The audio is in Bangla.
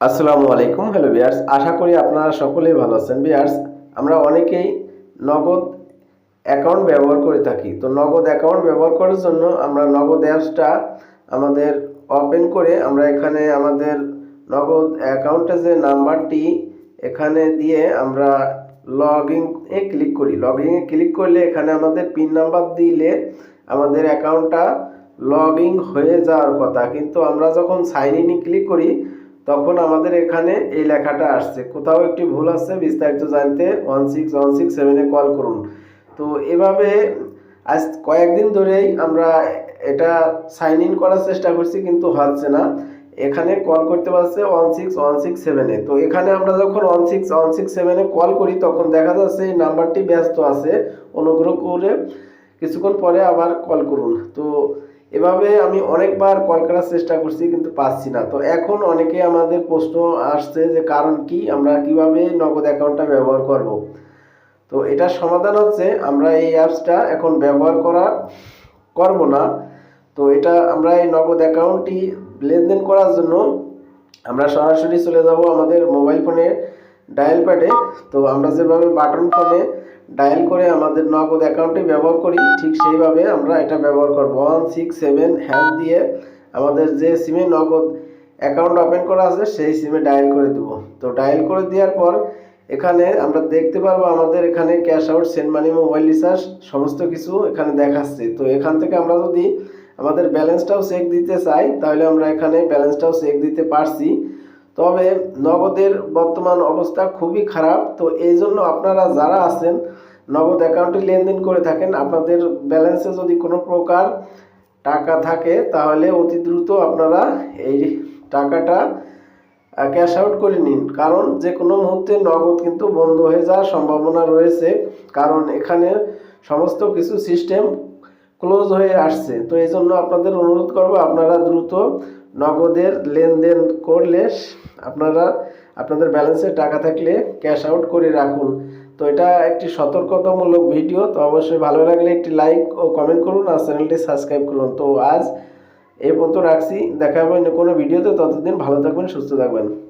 আসসালামু আলাইকুম। হ্যালো ভিউয়ার্স, আশা করি আপনারা সকলেই ভালো আছেন। ভিউয়ার্স, আমরা অনেকেই নগদ অ্যাকাউন্ট ব্যবহার করে থাকি। তো নগদ অ্যাকাউন্ট ব্যবহার করার জন্য আমরা নগদ অ্যাপসটা আমাদের ওপেন করে আমরা এখানে আমাদের নগদ অ্যাকাউন্টের যে নাম্বারটি এখানে দিয়ে আমরা লগ ইনে ক্লিক করি। লগ ইনে ক্লিক করলে এখানে আমাদের পিন নাম্বার দিলে আমাদের অ্যাকাউন্টটা লগ ইন হয়ে যাওয়ার কথা, কিন্তু আমরা যখন সাইন ইনে ক্লিক করি তখন আমাদের এখানে এই লেখাটা আসছে, কোথাও একটি ভুল আছে, বিস্তারিত জানতে 16167-এ কল করুন। তো এভাবে আজ কয়েকদিন ধরেই আমরা এটা সাইন ইন করার চেষ্টা করছি, কিন্তু হচ্ছে না। এখানে কল করতে পারছে 16167-এ। তো এখানে আমরা যখন 16167-এ কল করি তখন দেখা যাচ্ছে এই নাম্বারটি ব্যস্ত আছে, অনুগ্রহ করে কিছুক্ষণ পরে আবার কল করুন। তো এভাবে আমি অনেকবার কল করার চেষ্টা করছি, কিন্তু পাচ্ছি না। তো এখন অনেকে আমাদের প্রশ্ন আসছে যে কারণ কি, আমরা কিভাবে নগদ অ্যাকাউন্টটা ব্যবহার করব। তো এটার সমাধান হচ্ছে আমরা এই অ্যাপসটা এখন ব্যবহার করব না। তো এটা আমরা এই নগদ অ্যাকাউন্টটি লেনদেন করার জন্য আমরা সরাসরি চলে যাব আমাদের মোবাইল ফোনে ডায়াল প্যাডে। তো আমরা যেভাবে বাটন ফোনে ডায়াল করে আমাদের নগদ অ্যাকাউন্টে ব্যবহার করি, ঠিক সেইভাবে আমরা এটা ব্যবহার করব। 167 দিয়ে আমাদের যে সিমে নগদ অ্যাকাউন্ট ওপেন করা আছে সেই সিমে ডায়াল করে দেব। তো ডায়াল করে দেওয়ার পর এখানে আমরা দেখতে পারবো আমাদের এখানে cash out, send money, mobile recharge সমস্ত কিছু এখানে দেখাচ্ছে। তো এখান থেকে আমরা যদি আমাদের ব্যালেন্সটাও চেক দিতে চাই তাহলে আমরা এখানে ব্যালেন্সটাও চেক দিতে পারছি। তবে নগদের বর্তমান অবস্থা খুবই খারাপ। তো এই জন্য আপনারা যারা আছেন নগদ অ্যাকাউন্টে লেনদেন করে থাকেন, আপনাদের ব্যালেন্সে যদি কোনো প্রকার টাকা থাকে তাহলে অতি দ্রুত আপনারা এই টাকাটা ক্যাশ আউট করে নিন, কারণ যে কোনো মুহূর্তে নগদ কিন্তু বন্ধ হয়ে যাওয়ার সম্ভাবনা রয়েছে, কারণ এখানে সমস্ত কিছু সিস্টেম ক্লোজ হয়ে আসছে। তো এই জন্য আপনাদের অনুরোধ করব আপনারা দ্রুত নগদের লেনদেন করলে আপনারা আপনাদের ব্যালেন্সে টাকা থাকলে ক্যাশ আউট করে রাখুন। তো এটা একটি সতর্কতামূলক ভিডিও। তো অবশ্যই ভালো লাগলে একটি লাইক ও কমেন্ট করুন আর চ্যানেলটি সাবস্ক্রাইব করুন। তো আজ এই পর্যন্ত রাখছি, দেখা হবে অন্য কোনো ভিডিওতে। ততদিন ভালো থাকবেন, সুস্থ থাকবেন।